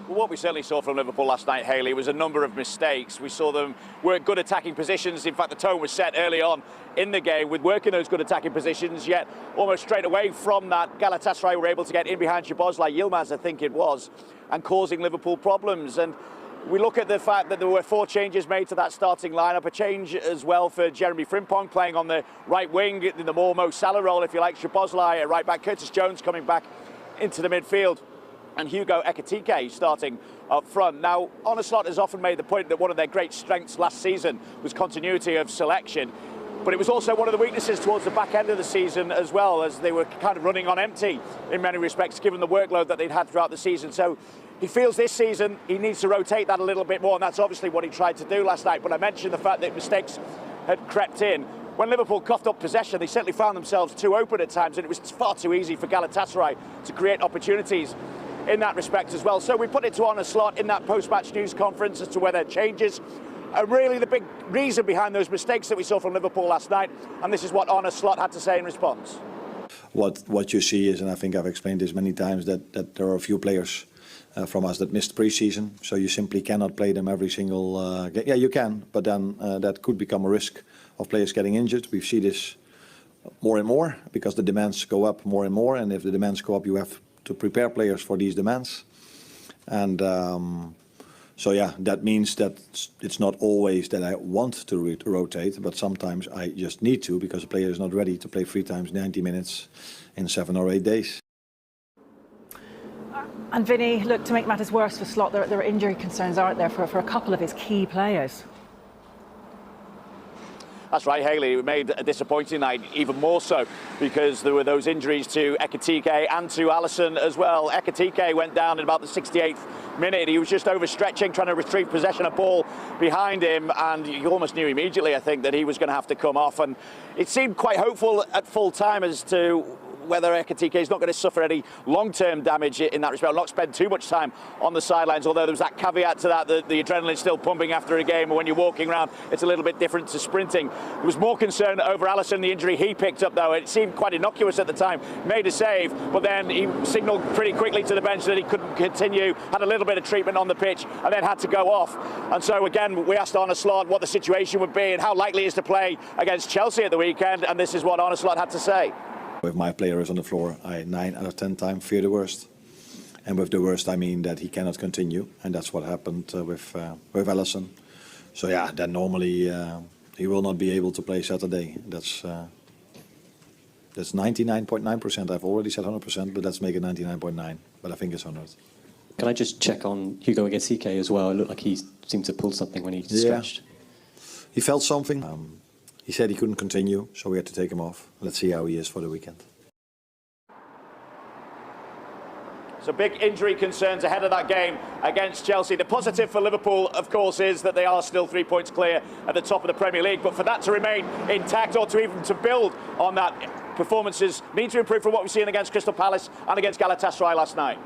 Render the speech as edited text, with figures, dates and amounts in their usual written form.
Well, what we certainly saw from Liverpool last night, Haley, was a number of mistakes. We saw them work good attacking positions. In fact, the tone was set early on in the game with working those good attacking positions, yet almost straight away from that, Galatasaray were able to get in behind Yilmaz, I think it was, and causing Liverpool problems. And we look at the fact that there were 4 changes made to that starting lineup, a change as well for Jeremy Frimpong playing on the right wing in the more Mo Salah role, if you like, Szoboszlai at right back, Curtis Jones coming back into the midfield, and Hugo Ekitike starting up front. Now, Arne Slot has often made the point that one of their great strengths last season was continuity of selection, but it was also one of the weaknesses towards the back end of the season as well, as they were kind of running on empty in many respects, given the workload that they'd had throughout the season. So he feels this season he needs to rotate that a little bit more, and that's obviously what he tried to do last night. But I mentioned the fact that mistakes had crept in. When Liverpool coughed up possession, they certainly found themselves too open at times, and it was far too easy for Galatasaray to create opportunities in that respect as well. So we put it to Arne Slot in that post-match news conference as to whether changes are really the big reason behind those mistakes that we saw from Liverpool last night, and this is what Arne Slot had to say in response. What you see is, and I think I've explained this many times, that there are a few players from us that missed pre-season, so you simply cannot play them every single game. Yeah, you can, but then that could become a risk of players getting injured. We see this more and more because the demands go up more and more, and if the demands go up, you have to prepare players for these demands. And so yeah, that means that it's not always that I want to rotate, but sometimes I just need to, because a player is not ready to play 3 times 90 minutes in 7 or 8 days. And Vinny, look, to make matters worse for Slot, there are injury concerns, aren't there, for a couple of his key players? That's right, Haley. It made a disappointing night even more so because there were those injuries to Ekitike and to Alisson as well. Ekitike went down in about the 68th minute. He was just overstretching, trying to retrieve possession of ball behind him, and you almost knew immediately, I think, that he was going to have to come off. And it seemed quite hopeful at full time as to whether Ekitike is not going to suffer any long-term damage in that respect, not spend too much time on the sidelines, although there was that caveat to that, the adrenaline's still pumping after a game, and when you're walking around, it's a little bit different to sprinting. There was more concern over Alisson, the injury he picked up, though. It seemed quite innocuous at the time, made a save, but then he signalled pretty quickly to the bench that he couldn't continue, had a little bit of treatment on the pitch, and then had to go off. And so, again, we asked Arne Slot what the situation would be and how likely he is to play against Chelsea at the weekend, and this is what Arne Slot had to say. With my players on the floor, I 9 out of 10 times fear the worst. And with the worst, I mean that he cannot continue. And that's what happened with Alisson. So yeah, then normally he will not be able to play Saturday. That's 99.9%. I've already said 100%, but let's make it 99.9. But I think it's 100. Can I just check on Hugo Ekitike as well? It looked like he seemed to pull something when he stretched. He felt something. He said he couldn't continue, so we had to take him off. Let's see how he is for the weekend. So big injury concerns ahead of that game against Chelsea. The positive for Liverpool, of course, is that they are still 3 points clear at the top of the Premier League. But for that to remain intact, or to even to build on that, performances need to improve from what we've seen against Crystal Palace and against Galatasaray last night.